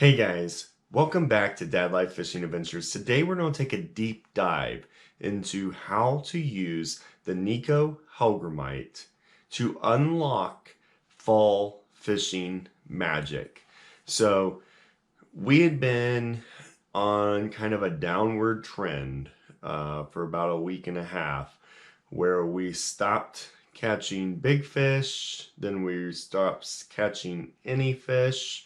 Hey guys, welcome back to Dad Life Fishing Adventures. Today we're going to take a deep dive into how to use the Nikko Hellgrammite to unlock fall fishing magic. So we had been on kind of a downward trend for about a week and a half where we stopped catching big fish, then we stopped catching any fish,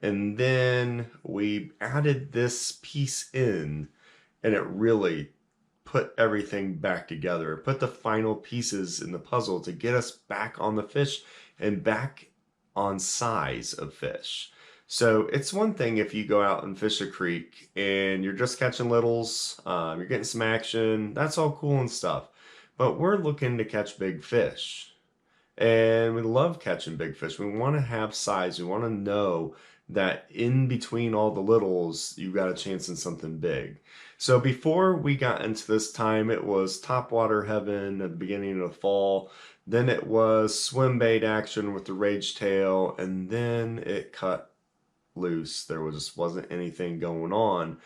and then we added this piece in, and it really put everything back together. It put the final pieces in the puzzle to get us back on the fish and back on size of fish. So it's one thing if you go out and fish a creek and you're just catching littles, you're getting some action, that's all cool and stuff. But we're looking to catch big fish. And we love catching big fish. We want to have size. We want to know that in between all the littles, you got a chance in something big. So before we got into this time, it was topwater heaven at the beginning of the fall. Then it was swim bait action with the rage tail, and then it cut loose. Just wasn't anything going on.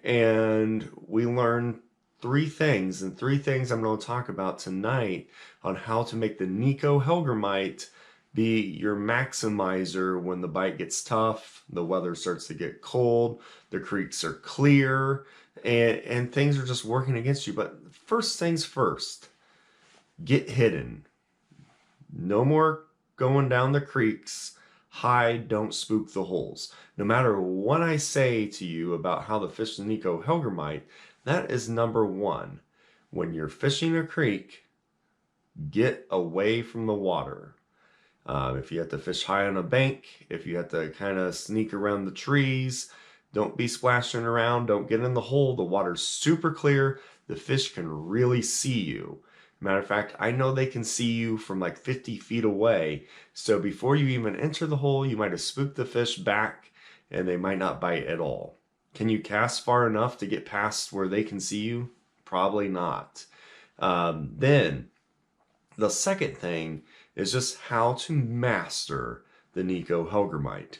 And we learned three things, and three things I'm going to talk about tonight on how to make the Nikko Hellgrammite be your maximizer when the bite gets tough, the weather starts to get cold, the creeks are clear, and things are just working against you. But first things first, get hidden. No more going down the creeks. Hide, don't spook the holes. No matter what I say to you about how to fish the Nikko Hellgrammite, that is number one. When you're fishing a creek, get away from the water. If you have to fish high on a bank, if you have to kind of sneak around the trees, don't be splashing around, don't get in the hole. The water's super clear. The fish can really see you. Matter of fact, I know they can see you from like 50 feet away. So before you even enter the hole, you might have spooked the fish back and they might not bite at all. Can you cast far enough to get past where they can see you? Probably not. Then the second thing is just how to master the Nikko Hellgrammite.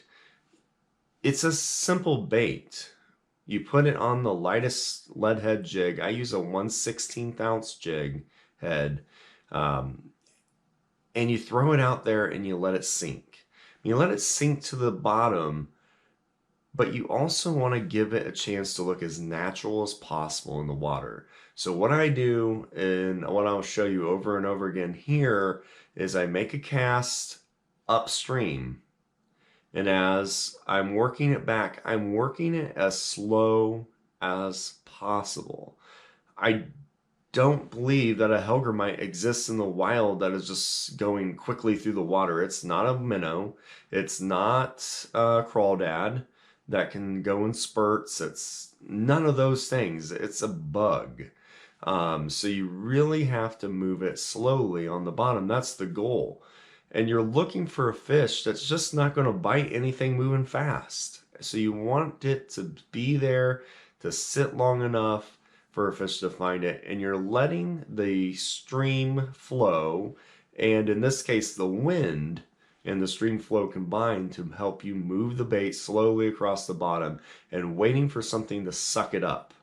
It's a simple bait. You put it on the lightest lead head jig. I use a 1/16 ounce jig head. And you throw it out there and you let it sink. You let it sink to the bottom, but you also want to give it a chance to look as natural as possible in the water. So what I do, and what I'll show you over and over again here, is I make a cast upstream. And as I'm working it back, I'm working it as slow as possible. I don't believe that a Hellgrammite exists in the wild that is just going quickly through the water. It's not a minnow. It's not a crawdad that can go in spurts. It's none of those things. It's a bug. So you really have to move it slowly on the bottom. That's the goal. And you're looking for a fish that's just not going to bite anything moving fast. So you want it to be there to sit long enough for a fish to find it. And you're letting the stream flow, and in this case, the wind and the stream flow combine to help you move the bait slowly across the bottom and waiting for something to suck it up.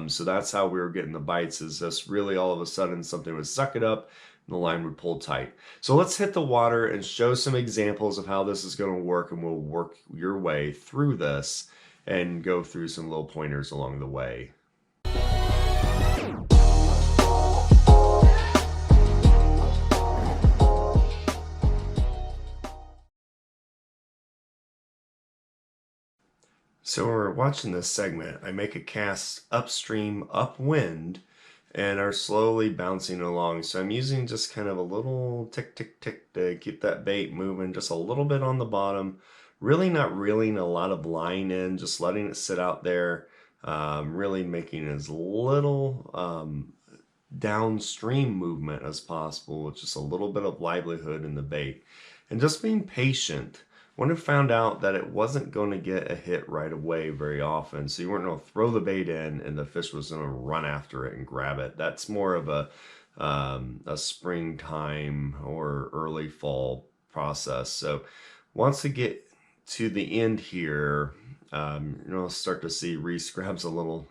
So that's how we were getting the bites, is just really all of a sudden something would suck it up and the line would pull tight. So let's hit the water and show some examples of how this is going to work, and we'll work your way through this and go through some little pointers along the way. So when we're watching this segment, I make a cast upstream, upwind, and are slowly bouncing along. So I'm using just kind of a little tick, tick, tick to keep that bait moving just a little bit on the bottom. Really not reeling a lot of line in, just letting it sit out there. Really making as little downstream movement as possible with just a little bit of livelihood in the bait. And just being patient. When I found out that it wasn't going to get a hit right away very often, so you weren't going to throw the bait in and the fish was going to run after it and grab it. That's more of a springtime or early fall process. So once we get to the end here, Start to see Reese grabs a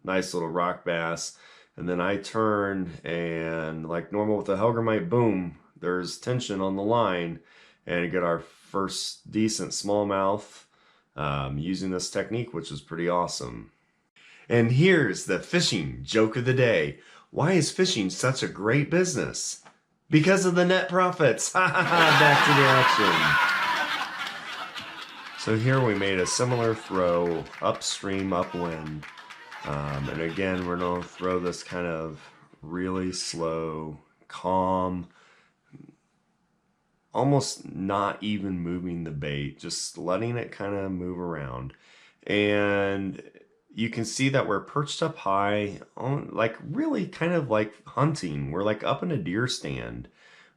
nice little rock bass, and then I turn and like normal with the Hellgrammite, boom, there's tension on the line, and get our first decent smallmouth using this technique, which is pretty awesome. And here's the fishing joke of the day. Why is fishing such a great business? Because of the net profits. Back to the action. So here we made a similar throw upstream, upwind. And again, we're going to throw this kind of really slow, calm, almost not even moving the bait, just letting it kind of move around. And you can see that we're perched up high, like really kind of like hunting. We're like up in a deer stand,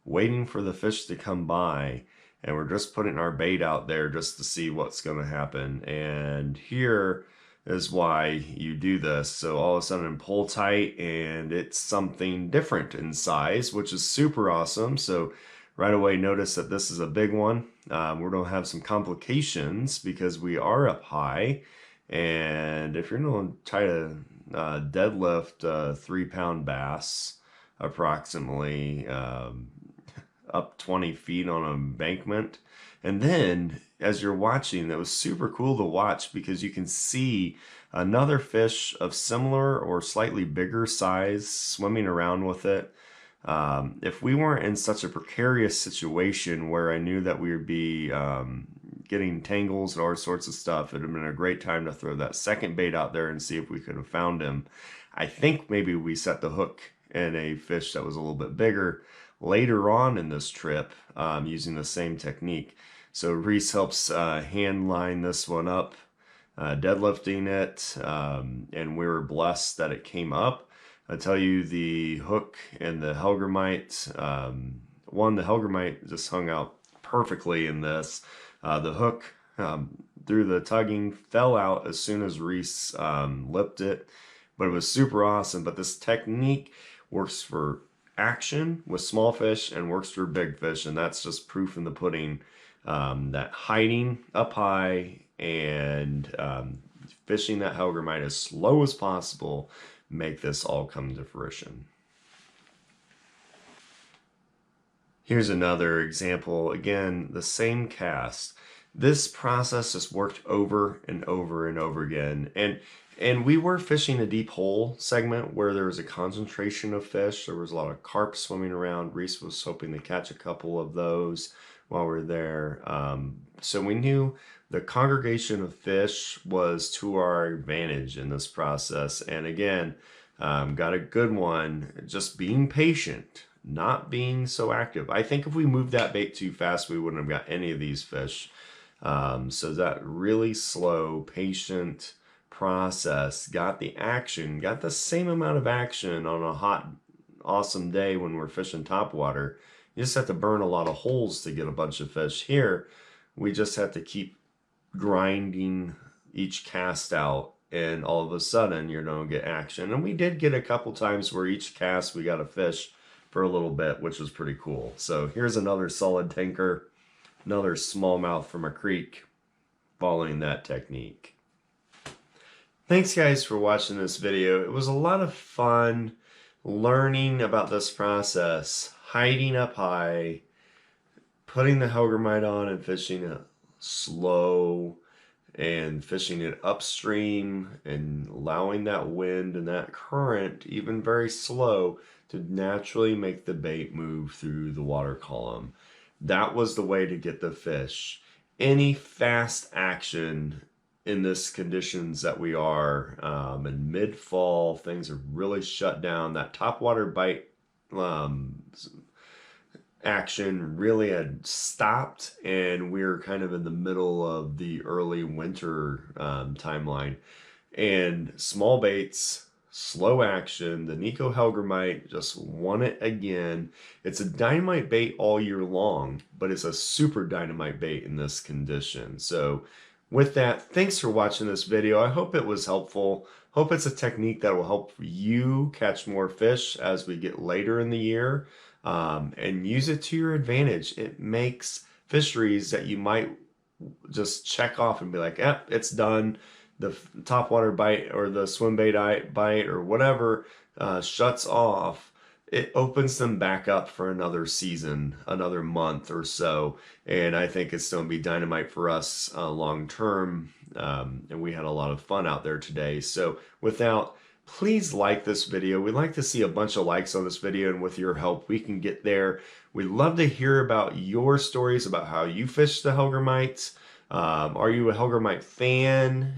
waiting for the fish to come by. And we're just putting our bait out there just to see what's going to happen. And here is why you do this. So all of a sudden pull tight, and it's something different in size, which is super awesome. So right away notice that this is a big one. We're going to have some complications because we are up high. And if you're going to try to deadlift a 3-pound bass approximately up 20 feet on an embankment, and then as you're watching, that was super cool to watch because you can see another fish of similar or slightly bigger size swimming around with it. If we weren't in such a precarious situation where I knew that we would be getting tangles and all sorts of stuff, it would have been a great time to throw that second bait out there and see if we could have found him. I think maybe we set the hook in a fish that was a little bit bigger later on in this trip using the same technique. So Reese helps hand line this one up, deadlifting it, and we were blessed that it came up. I tell you, the hook and the Hellgrammite, the Hellgrammite just hung out perfectly in this. The hook through the tugging fell out as soon as Reese lipped it, but it was super awesome. But this technique works for action with small fish and works for big fish, and that's just proof in the pudding that hiding up high and fishing that Hellgrammite as slow as possible make this all come to fruition. Here's another example. Again, the same cast. This process just worked over and over and over again. And we were fishing a deep hole segment where there was a concentration of fish. There was a lot of carp swimming around. Reese was hoping to catch a couple of those while we're there. So we knew the congregation of fish was to our advantage in this process. And again, got a good one, just being patient, not being so active. I think if we moved that bait too fast, we wouldn't have got any of these fish. So that really slow, patient process got the action, got the same amount of action on a hot, awesome day when we're fishing topwater. You just have to burn a lot of holes to get a bunch of fish. Here, we just have to keep grinding each cast out, and all of a sudden you're going to get action. And we did get a couple times where each cast we got a fish for a little bit, which was pretty cool. So here's another solid tanker, another smallmouth from a creek following that technique. Thanks guys for watching this video. It was a lot of fun learning about this process, hiding up high, putting the Hellgrammite on and fishing it slow, and fishing it upstream and allowing that wind and that current, even very slow, to naturally make the bait move through the water column. That was the way to get the fish. Any fast action in this conditions that we are in mid-fall, things are really shut down. That topwater bite action really had stopped, and we're kind of in the middle of the early winter timeline. And small baits, slow action, the Nikko Hellgrammite just won it again. It's a dynamite bait all year long, but it's a super dynamite bait in this condition. So with that, thanks for watching this video. I hope it was helpful. Hope it's a technique that will help you catch more fish as we get later in the year, and use it to your advantage. It makes fisheries that you might just check off and be like, "Yep, it's done." The top water bite or the swim bait bite or whatever shuts off. It opens them back up for another season, another month or so, and I think it's going to be dynamite for us long term. And we had a lot of fun out there today. So without, please like this video. We'd like to see a bunch of likes on this video, and with your help, we can get there. We'd love to hear about your stories about how you fish the Hellgrammite. Are you a Hellgrammite fan?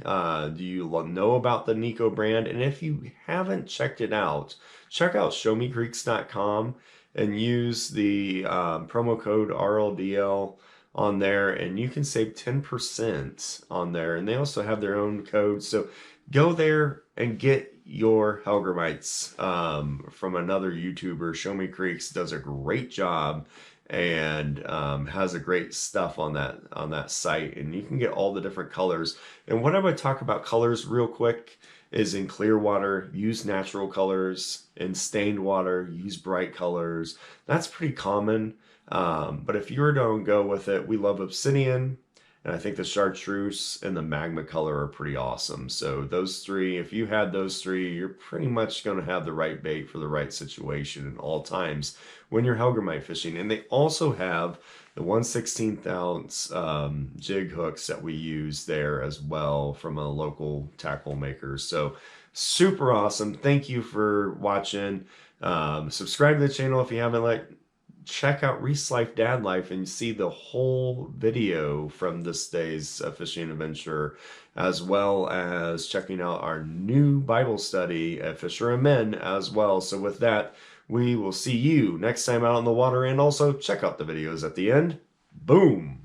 Do you know about the Nikko brand? And if you haven't checked it out, check out showmecreeks.com and use the promo code RLDL on there, and you can save 10% on there. And they also have their own code. So go there and get your Hellgrammites from another YouTuber. Show Me Creeks does a great job and has a great stuff on that site, and you can get all the different colors. And what I would talk about colors real quick is in clear water, use natural colors. In stained water, use bright colors. That's pretty common. But if you were to go with it, we love obsidian, and I think the chartreuse and the magma color are pretty awesome. So those three, if you had those three, you're pretty much going to have the right bait for the right situation at all times when you're Hellgrammite fishing. And they also have the 1/16 ounce jig hooks that we use there as well from a local tackle maker. So super awesome. Thank you for watching. Subscribe to the channel if you haven't. Check out Reese Life Dad Life and see the whole video from this day's fishing adventure, as well as checking out our new Bible study at Fisher and Men as well. So with that, we will see you next time out on the water, and also check out the videos at the end. Boom!